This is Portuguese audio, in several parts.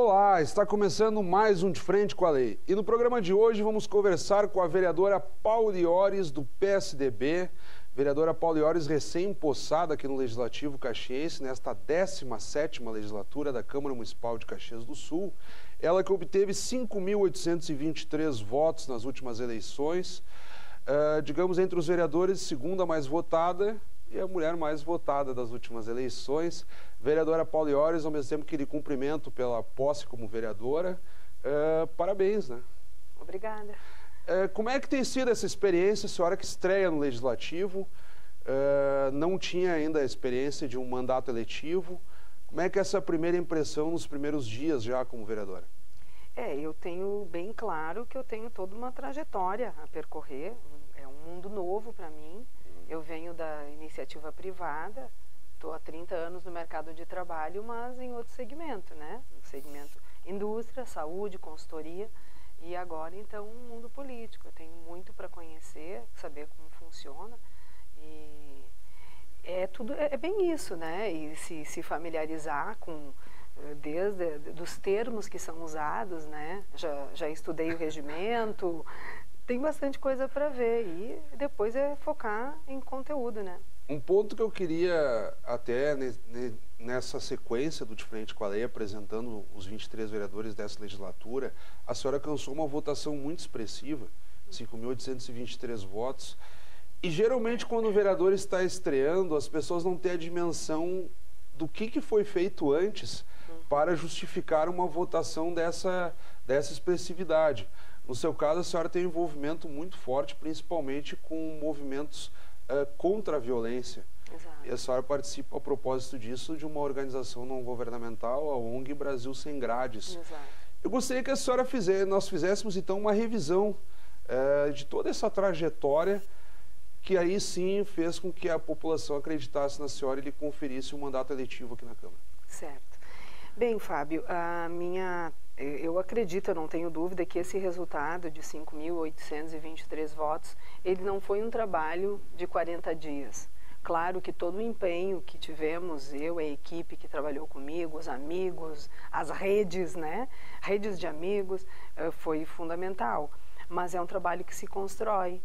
Olá, está começando mais um De Frente com a Lei. E no programa de hoje vamos conversar com a vereadora Pauliores do PSDB. Vereadora Pauliores, recém-possada aqui no Legislativo Caxiense, nesta 17ª legislatura da Câmara Municipal de Caxias do Sul. Ela que obteve 5.823 votos nas últimas eleições. Digamos, entre os vereadores, segunda mais votada e a mulher mais votada das últimas eleições. Vereadora Pauliores, ao mesmo tempo que lhe cumprimento pela posse como vereadora, parabéns, né? Obrigada. Como é que tem sido essa experiência, a senhora que estreia no Legislativo, não tinha ainda a experiência de um mandato eletivo, como é que é essa primeira impressão nos primeiros dias já como vereadora? Eu tenho bem claro que eu tenho toda uma trajetória a percorrer, é um mundo novo para mim. Eu venho da iniciativa privada, estou há 30 anos no mercado de trabalho, mas em outro segmento, né? No segmento indústria, saúde, consultoria e agora, então, um mundo político. Eu tenho muito para conhecer, saber como funciona e é bem isso, né? E se familiarizar com, desde dos termos que são usados, né? Já estudei o regimento. Tem bastante coisa para ver e depois é focar em conteúdo, né? Um ponto que eu queria até nessa sequência do De Frente com a Lei, apresentando os 23 vereadores dessa legislatura, a senhora alcançou uma votação muito expressiva, 5.823 votos, e geralmente quando o vereador está estreando, as pessoas não têm a dimensão do que foi feito antes para justificar uma votação dessa expressividade. No seu caso, a senhora tem um envolvimento muito forte, principalmente com movimentos contra a violência. Exato. E a senhora participa, a propósito disso, de uma organização não governamental, a ONG Brasil Sem Grades. Exato. Eu gostaria que a senhora nós fizéssemos, então, uma revisão de toda essa trajetória que aí sim fez com que a população acreditasse na senhora e lhe conferisse um mandato eletivo aqui na Câmara. Certo. Bem, Fábio, eu acredito, eu não tenho dúvida, que esse resultado de 5.823 votos, ele não foi um trabalho de 40 dias. Claro que todo o empenho que tivemos, eu, a equipe que trabalhou comigo, os amigos, as redes, né? Redes de amigos, foi fundamental. Mas é um trabalho que se constrói.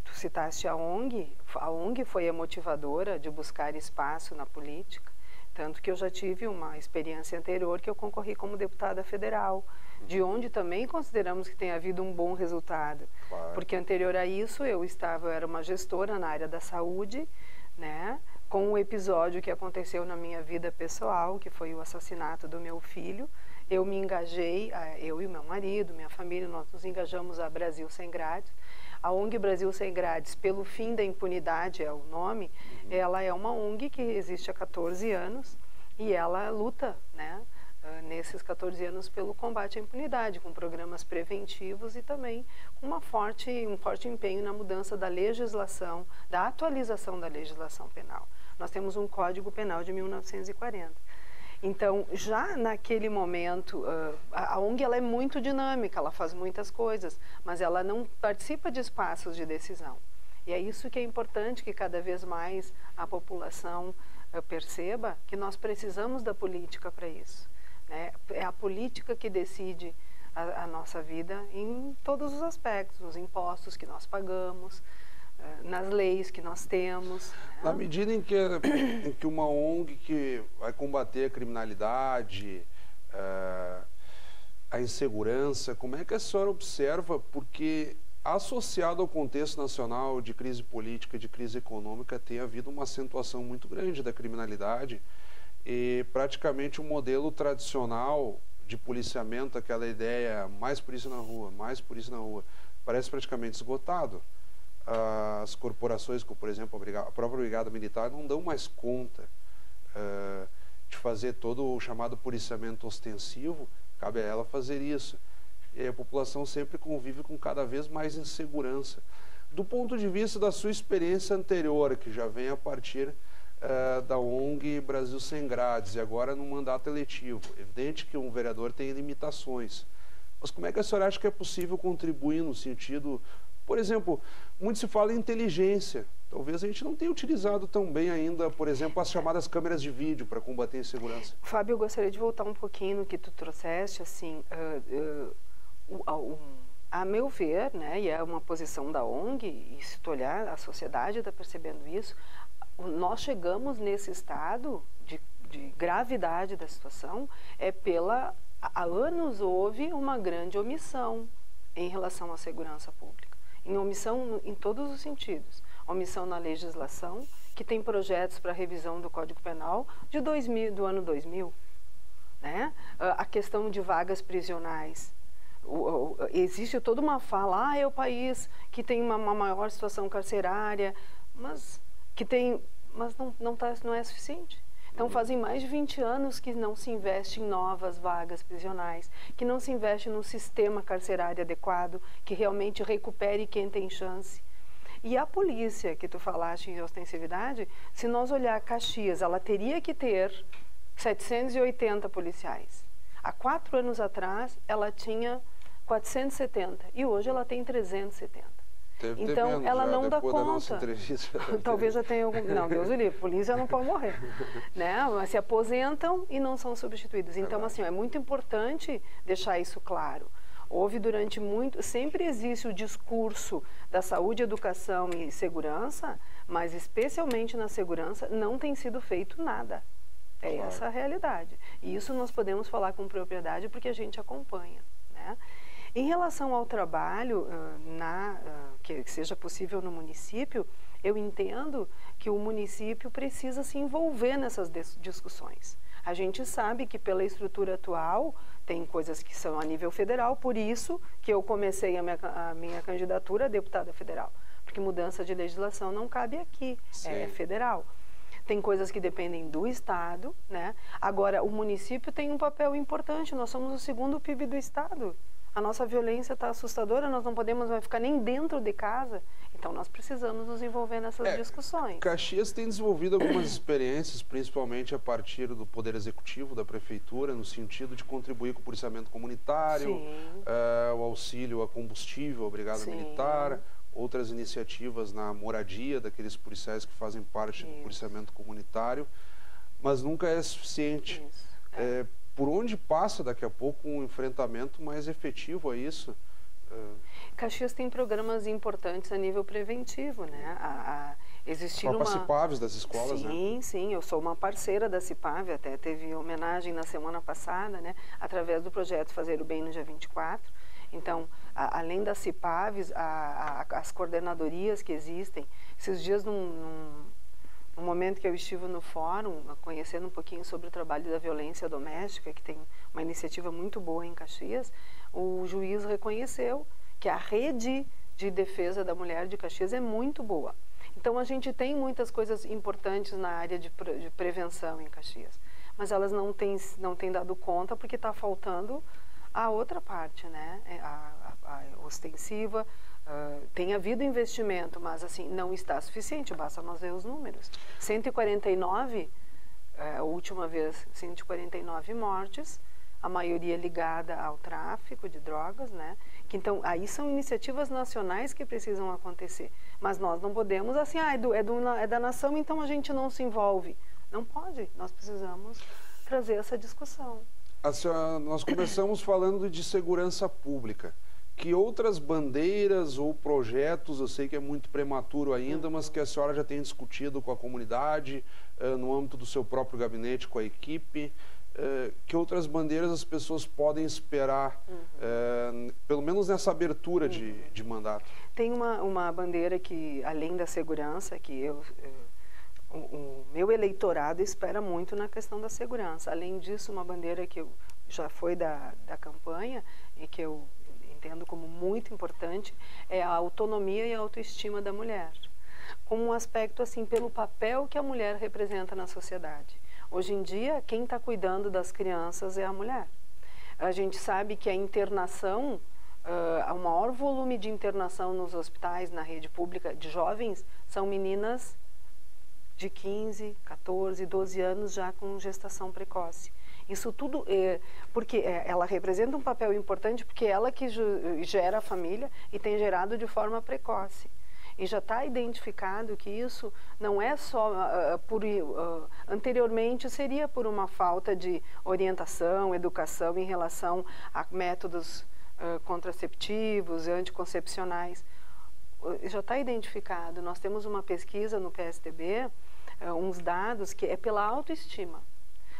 Tu citaste a ONG foi a motivadora de buscar espaço na política. Tanto que eu já tive uma experiência anterior que eu concorri como deputada federal, de onde também consideramos que tem havido um bom resultado. Claro. Porque anterior a isso eu era uma gestora na área da saúde, né, com um episódio que aconteceu na minha vida pessoal, que foi o assassinato do meu filho. Eu me engajei, eu e meu marido, minha família, nós nos engajamos a Brasil Sem Grades. A ONG Brasil Sem Grades, pelo fim da impunidade é o nome, ela é uma ONG que existe há 14 anos e ela luta, né, nesses 14 anos pelo combate à impunidade, com programas preventivos e também com um forte empenho na mudança da legislação, da atualização da legislação penal. Nós temos um Código Penal de 1940. Então, já naquele momento, a ONG ela é muito dinâmica, ela faz muitas coisas, mas ela não participa de espaços de decisão. E é isso que é importante que cada vez mais a população perceba que nós precisamos da política para isso, né? É a política que decide a nossa vida em todos os aspectos, nos impostos que nós pagamos, nas leis que nós temos. Na medida em que uma ONG que vai combater a criminalidade, a insegurança, como é que a senhora observa, porque associado ao contexto nacional de crise política, de crise econômica, tem havido uma acentuação muito grande da criminalidade e praticamente o modelo tradicional de policiamento, aquela ideia mais polícia na rua, parece praticamente esgotado. As corporações, como por exemplo a própria Brigada Militar, não dão mais conta de fazer todo o chamado policiamento ostensivo, cabe a ela fazer isso. E a população sempre convive com cada vez mais insegurança. Do ponto de vista da sua experiência anterior, que já vem a partir da ONG Brasil Sem Grades e agora no mandato eletivo, evidente que um vereador tem limitações, mas como é que a senhora acha que é possível contribuir no sentido Por exemplo, muito se fala em inteligência. Talvez a gente não tenha utilizado tão bem ainda, por exemplo, as chamadas câmeras de vídeo para combater a insegurança. Fábio, eu gostaria de voltar um pouquinho no que tu trouxeste, assim, a meu ver, né, e é uma posição da ONG, e se tu olhar, a sociedade está percebendo isso, nós chegamos nesse estado de gravidade da situação, há anos houve uma grande omissão em relação à segurança pública, em omissão em todos os sentidos. Omissão na legislação, que tem projetos para revisão do Código Penal do ano 2000. Né? A questão de vagas prisionais. Existe toda uma fala, é o país que tem uma maior situação carcerária, mas não é suficiente. Então, fazem mais de 20 anos que não se investe em novas vagas prisionais, que não se investe num sistema carcerário adequado, que realmente recupere quem tem chance. E a polícia, que tu falaste em ostensividade, se nós olhar Caxias, ela teria que ter 780 policiais. Há 4 anos atrás, ela tinha 470 e hoje ela tem 370. Então, ela não dá conta. Talvez já tenha algum... Não, Deus o livre, a polícia não pode morrer. Né? Mas se aposentam e não são substituídos. Então, assim, é muito importante deixar isso claro. Sempre existe o discurso da saúde, educação e segurança, mas especialmente na segurança não tem sido feito nada. É essa a realidade. E isso nós podemos falar com propriedade porque a gente acompanha. Né? Em relação ao trabalho que seja possível no município, eu entendo que o município precisa se envolver nessas discussões. A gente sabe que pela estrutura atual tem coisas que são a nível federal, por isso que eu comecei a minha candidatura a deputada federal, porque mudança de legislação não cabe aqui, é federal. Tem coisas que dependem do Estado, né? Agora, o município tem um papel importante, nós somos o segundo PIB do Estado. A nossa violência está assustadora, nós não podemos mais ficar nem dentro de casa. Então, nós precisamos nos envolver nessas discussões. Caxias tem desenvolvido algumas experiências, principalmente a partir do Poder Executivo, da Prefeitura, no sentido de contribuir com o policiamento comunitário, o auxílio a combustível, a Brigada Militar, outras iniciativas na moradia daqueles policiais que fazem parte do policiamento comunitário, mas nunca é suficiente. Por onde passa daqui a pouco um enfrentamento mais efetivo a isso? Caxias tem programas importantes a nível preventivo, né? Existir uma... CIPAVs das escolas, sim, né? Sim, eu sou uma parceira da CIPAV, até teve homenagem na semana passada, né? Através do projeto Fazer o Bem no dia 24. Então, além das CIPAVs, as coordenadorias que existem, esses dias no momento que eu estive no fórum, conhecendo um pouquinho sobre o trabalho da violência doméstica, que tem uma iniciativa muito boa em Caxias, o juiz reconheceu que a rede de defesa da mulher de Caxias é muito boa. Então, a gente tem muitas coisas importantes na área de prevenção em Caxias, mas elas não têm dado conta porque está faltando a outra parte, né? A ostensiva. Tem havido investimento, mas assim, não está suficiente, basta nós ver os números. 149, a última vez, 149 mortes, a maioria ligada ao tráfico de drogas, né? Então, aí são iniciativas nacionais que precisam acontecer. Mas nós não podemos, assim, é da nação, então a gente não se envolve. Não pode, nós precisamos trazer essa discussão. Nós começamos falando de segurança pública. Que outras bandeiras ou projetos, eu sei que é muito prematuro ainda, mas que a senhora já tem discutido com a comunidade, no âmbito do seu próprio gabinete, com a equipe, que outras bandeiras as pessoas podem esperar, pelo menos nessa abertura de mandato? Tem uma bandeira que, além da segurança, que o meu eleitorado espera muito na questão da segurança. Além disso, uma bandeira que já foi da campanha e que eu entendo como muito importante é a autonomia e a autoestima da mulher, como um aspecto assim pelo papel que a mulher representa na sociedade. Hoje em dia, quem está cuidando das crianças é a mulher. A gente sabe que a internação, o maior volume de internação nos hospitais, na rede pública de jovens, são meninas de 15, 14, 12 anos já com gestação precoce. Isso tudo porque ela representa um papel importante, porque ela que gera a família e tem gerado de forma precoce. E já está identificado que isso não é só anteriormente seria por uma falta de orientação, educação em relação a métodos contraceptivos, anticoncepcionais. Já está identificado. Nós temos uma pesquisa no PSDB, uns dados que é pela autoestima.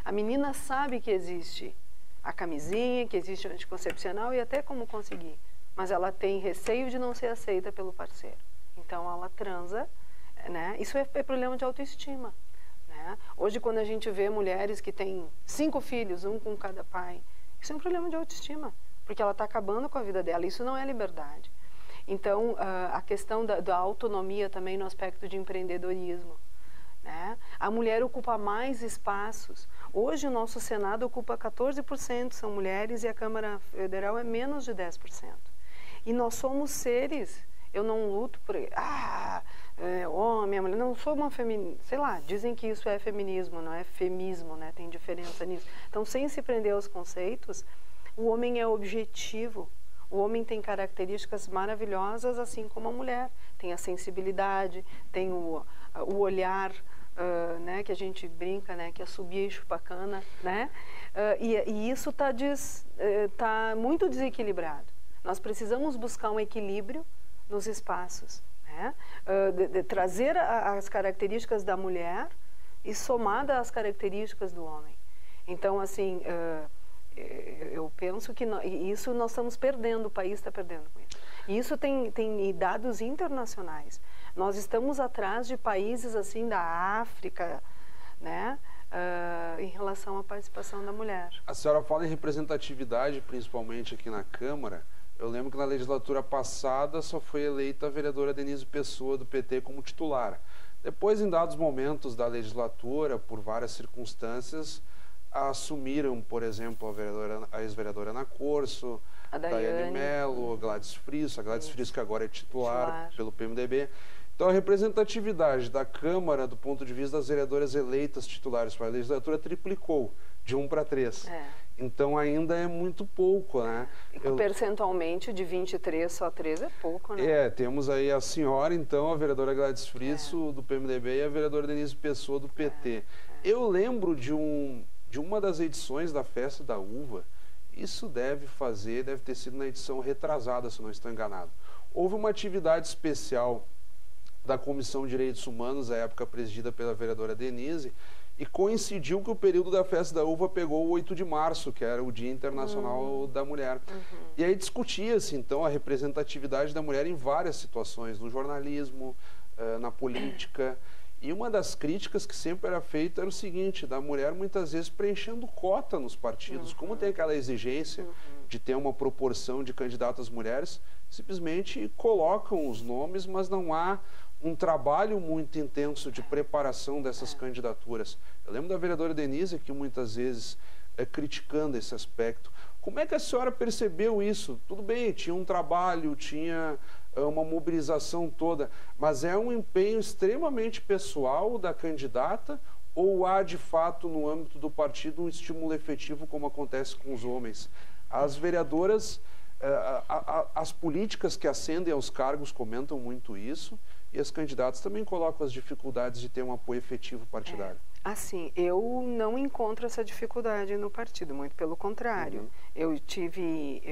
A menina sabe que existe a camisinha, que existe o anticoncepcional e até como conseguir, mas ela tem receio de não ser aceita pelo parceiro. Então ela transa, né? Isso é problema de autoestima, né? Hoje, quando a gente vê mulheres que têm 5 filhos, um com cada pai, isso é um problema de autoestima, porque ela está acabando com a vida dela. Isso não é liberdade. Então, a questão da autonomia também no aspecto de empreendedorismo, né? A mulher ocupa mais espaços. Hoje o nosso Senado ocupa 14%, são mulheres, e a Câmara Federal é menos de 10%. E nós somos seres... Eu não luto por homem, mulher, não sou uma feminista, sei lá, dizem que isso é feminismo, não é femismo, né? Tem diferença nisso. Então, sem se prender aos conceitos, o homem é objetivo, o homem tem características maravilhosas, assim como a mulher. Tem a sensibilidade, tem o olhar, né? Que a gente brinca, né? Que é subir e chupacana, né? E isso tá muito desequilibrado. Nós precisamos buscar um equilíbrio nos espaços, né? De trazer as características da mulher e somada às características do homem. Então, assim, eu penso que isso nós estamos perdendo, o país está perdendo com isso. E isso tem dados internacionais. Nós estamos atrás de países assim da África, né? Em relação à participação da mulher. A senhora fala em representatividade, principalmente aqui na Câmara. Eu lembro que na legislatura passada só foi eleita a vereadora Denise Pessoa, do PT, como titular. Depois, em dados momentos da legislatura, por várias circunstâncias, assumiram, por exemplo, a ex-vereadora Ana Corso, a Daiane Mello, a Gladys Frisso, que agora é titular pelo PMDB. Então, a representatividade da Câmara, do ponto de vista das vereadoras eleitas titulares para a legislatura, triplicou, de 1 para 3. Então, ainda é muito pouco, né? Percentualmente, de 23, só 3 é pouco, né? Temos aí a senhora, então, a vereadora Gladys Frisso, do PMDB, e a vereadora Denise Pessoa, do PT. Eu lembro de uma das edições da Festa da Uva. Isso deve ter sido na edição retrasada, se não estou enganado. Houve uma atividade especial da Comissão de Direitos Humanos, à época presidida pela vereadora Denise, e coincidiu que o período da Festa da Uva pegou o 8 de março, que era o Dia Internacional da Mulher. E aí discutia-se, então, a representatividade da mulher em várias situações, no jornalismo, na política. E uma das críticas que sempre era feita era o seguinte, da mulher muitas vezes preenchendo cota nos partidos. Como tem aquela exigência de ter uma proporção de candidatas mulheres, simplesmente colocam os nomes, mas não há um trabalho muito intenso de preparação dessas candidaturas. Eu lembro da vereadora Denise, que muitas vezes criticando esse aspecto. Como é que a senhora percebeu isso? Tudo bem, tinha um trabalho, tinha uma mobilização toda, mas é um empenho extremamente pessoal da candidata, ou há de fato no âmbito do partido um estímulo efetivo, como acontece com os homens? As vereadoras, as políticas que ascendem aos cargos comentam muito isso, e as candidatas também colocam as dificuldades de ter um apoio efetivo partidário. Assim, eu não encontro essa dificuldade no partido, muito pelo contrário. Eu tive,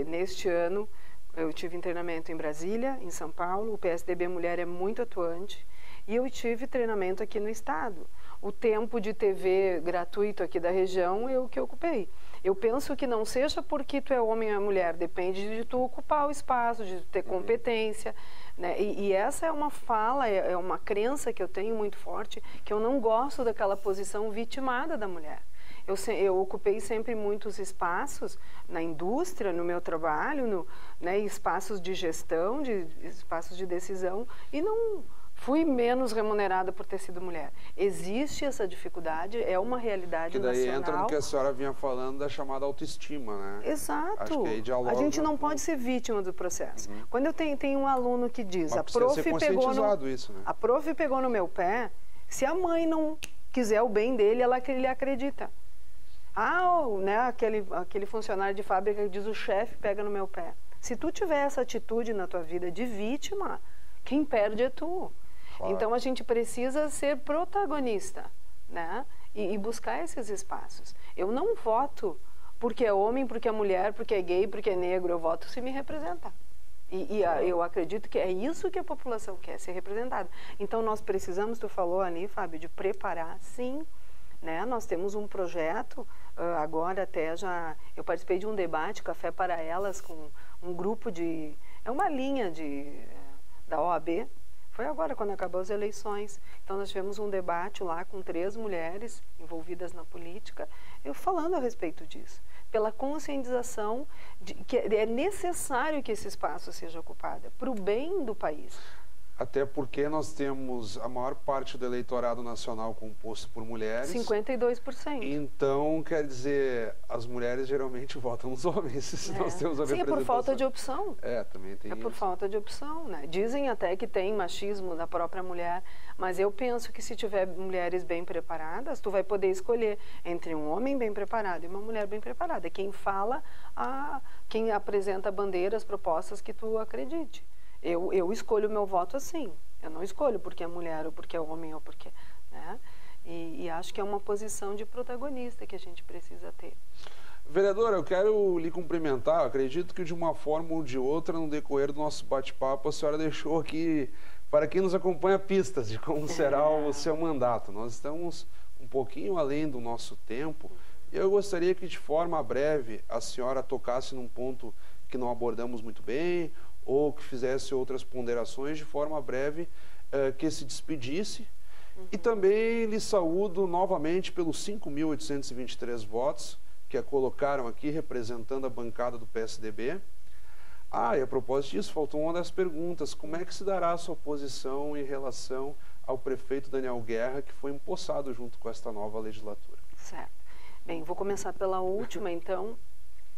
neste ano, eu tive treinamento em Brasília, em São Paulo, o PSDB Mulher é muito atuante, e eu tive treinamento aqui no Estado. O tempo de TV gratuito aqui da região, eu que ocupei. Eu penso que não seja porque tu é homem ou mulher, depende de tu ocupar o espaço, de ter competência, né? E essa é uma fala, é uma crença que eu tenho muito forte, que eu não gosto daquela posição vitimada da mulher. Eu ocupei sempre muitos espaços na indústria, no meu trabalho, né, espaços de gestão, espaços de decisão, e não fui menos remunerada por ter sido mulher. Existe essa dificuldade, é uma realidade nacional. Que daí entra no que a senhora vinha falando da chamada autoestima, né? Exato. Acho que aí dialoga. A gente não pode ser vítima do processo. Quando eu tenho um aluno que diz, a prof pegou no meu pé, Se a mãe não quiser o bem dele, ele acredita. Né, aquele funcionário de fábrica que diz: o chefe pega no meu pé. Se tu tiver essa atitude na tua vida de vítima, quem perde é tu. Claro. Então a gente precisa ser protagonista, né? E buscar esses espaços. Eu não voto porque é homem, porque é mulher, porque é gay, porque é negro. Eu voto se me representar. Eu acredito que é isso que a população quer, ser representada. Então nós precisamos, tu falou ali, Fábio, de preparar, sim. Né? Nós temos um projeto, agora até eu participei de um debate, Café para Elas, com um grupo é uma linha da OAB, foi agora quando acabou as eleições. Então nós tivemos um debate lá com 3 mulheres envolvidas na política, eu falando a respeito disso, pela conscientização de que é necessário que esse espaço seja ocupado, para o bem do país. Até porque nós temos a maior parte do eleitorado nacional composto por mulheres. 52%. Então, quer dizer, as mulheres geralmente votam nos homens. Nós temos a Sim, é por falta de opção. Também tem isso. Por falta de opção, né? Dizem até que tem machismo da própria mulher, mas eu penso que se tiver mulheres bem preparadas, tu vai poder escolher entre um homem bem preparado e uma mulher bem preparada. Quem fala, quem apresenta bandeiras, propostas que tu acredite. Eu escolho o meu voto assim. Eu não escolho porque é mulher ou porque é homem ou porque... Né? E acho que é uma posição de protagonista que a gente precisa ter. Vereadora, eu quero lhe cumprimentar. Eu acredito que de uma forma ou de outra, no decorrer do nosso bate-papo, a senhora deixou aqui, para quem nos acompanha, pistas de como será o seu mandato. Nós estamos um pouquinho além do nosso tempo. Eu gostaria que, de forma breve, a senhora tocasse num ponto que não abordamos muito bem, ou que fizesse outras ponderações de forma breve, que se despedisse. E também lhe saúdo novamente pelos 5.823 votos que a colocaram aqui representando a bancada do PSDB. E a propósito disso, faltou uma das perguntas: como é que se dará a sua posição em relação ao prefeito Daniel Guerra, que foi empossado junto com esta nova legislatura? Certo. Bem, vou começar pela última, então.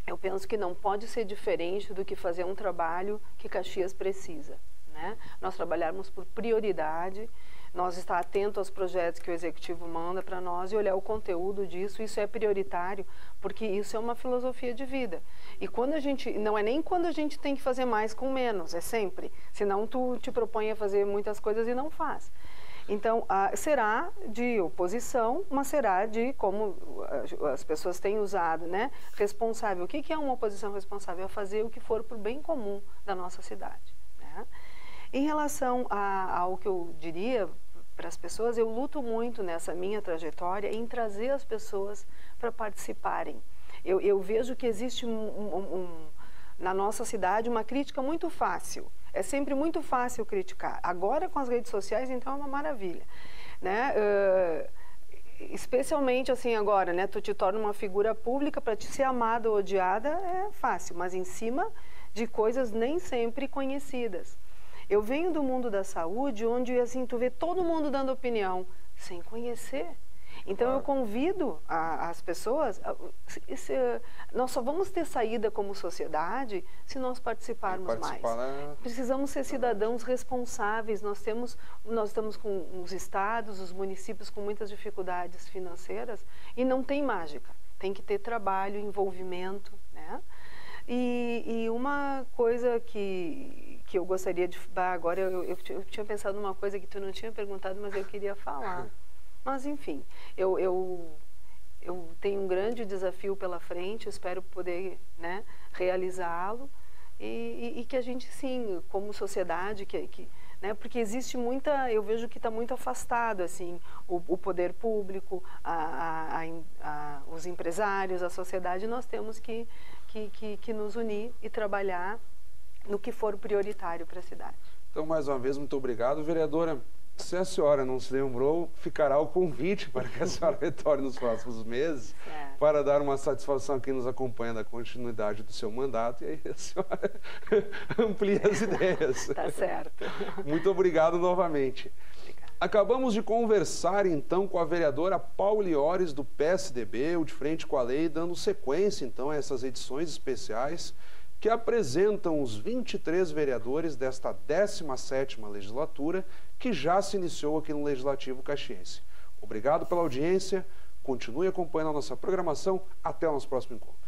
Eu penso que não pode ser diferente do que fazer um trabalho que Caxias precisa, né? Nós trabalharmos por prioridade, nós estar atento aos projetos que o Executivo manda para nós e olhar o conteúdo disso. Isso é prioritário, porque isso é uma filosofia de vida. E quando a gente, não é nem quando a gente tem que fazer mais com menos, é sempre. Senão tu te propõe a fazer muitas coisas e não faz. Então, será de oposição, mas será de, como as pessoas têm usado, né? Responsável. O que é uma oposição responsável? É fazer o que for para o bem comum da nossa cidade, né? Em relação ao que eu diria para as pessoas, eu luto muito nessa minha trajetória em trazer as pessoas para participarem. Eu vejo que existe na nossa cidade uma crítica muito fácil. É sempre muito fácil criticar. Agora, com as redes sociais, então, é uma maravilha, né? Especialmente assim agora, né? Tu te torna uma figura pública, para te ser amada ou odiada é fácil, mas em cima de coisas nem sempre conhecidas. Eu venho do mundo da saúde, onde assim tu vê todo mundo dando opinião sem conhecer. Então eu convido as pessoas, nós só vamos ter saída como sociedade se nós participarmos mais. Precisamos ser cidadãos responsáveis. Nós estamos com os estados, os municípios com muitas dificuldades financeiras e não tem mágica. Tem que ter trabalho, envolvimento, né? E uma coisa que eu gostaria de... Agora eu tinha pensado numa coisa que tu não tinha perguntado, mas eu queria falar. Mas, enfim, eu tenho um grande desafio pela frente, espero poder, né, realizá-lo e que a gente, sim, como sociedade, né, porque existe muita... Eu vejo que está muito afastado, assim, o poder público, os empresários, a sociedade. Nós temos que nos unir e trabalhar no que for prioritário para a cidade. Então, mais uma vez, muito obrigado, vereadora. Se a senhora não se lembrou, ficará o convite para que a senhora retorne nos próximos meses, para dar uma satisfação a quem nos acompanha da continuidade do seu mandato, e aí a senhora amplia as ideias. Tá certo. Muito obrigado novamente. Obrigada. Acabamos de conversar, então, com a vereadora Paula Iores, do PSDB, o De Frente com a Lei, dando sequência, então, a essas edições especiais que apresentam os 23 vereadores desta 17ª legislatura, que já se iniciou aqui no Legislativo Caxiense. Obrigado pela audiência, continue acompanhando a nossa programação, até o nosso próximo encontro.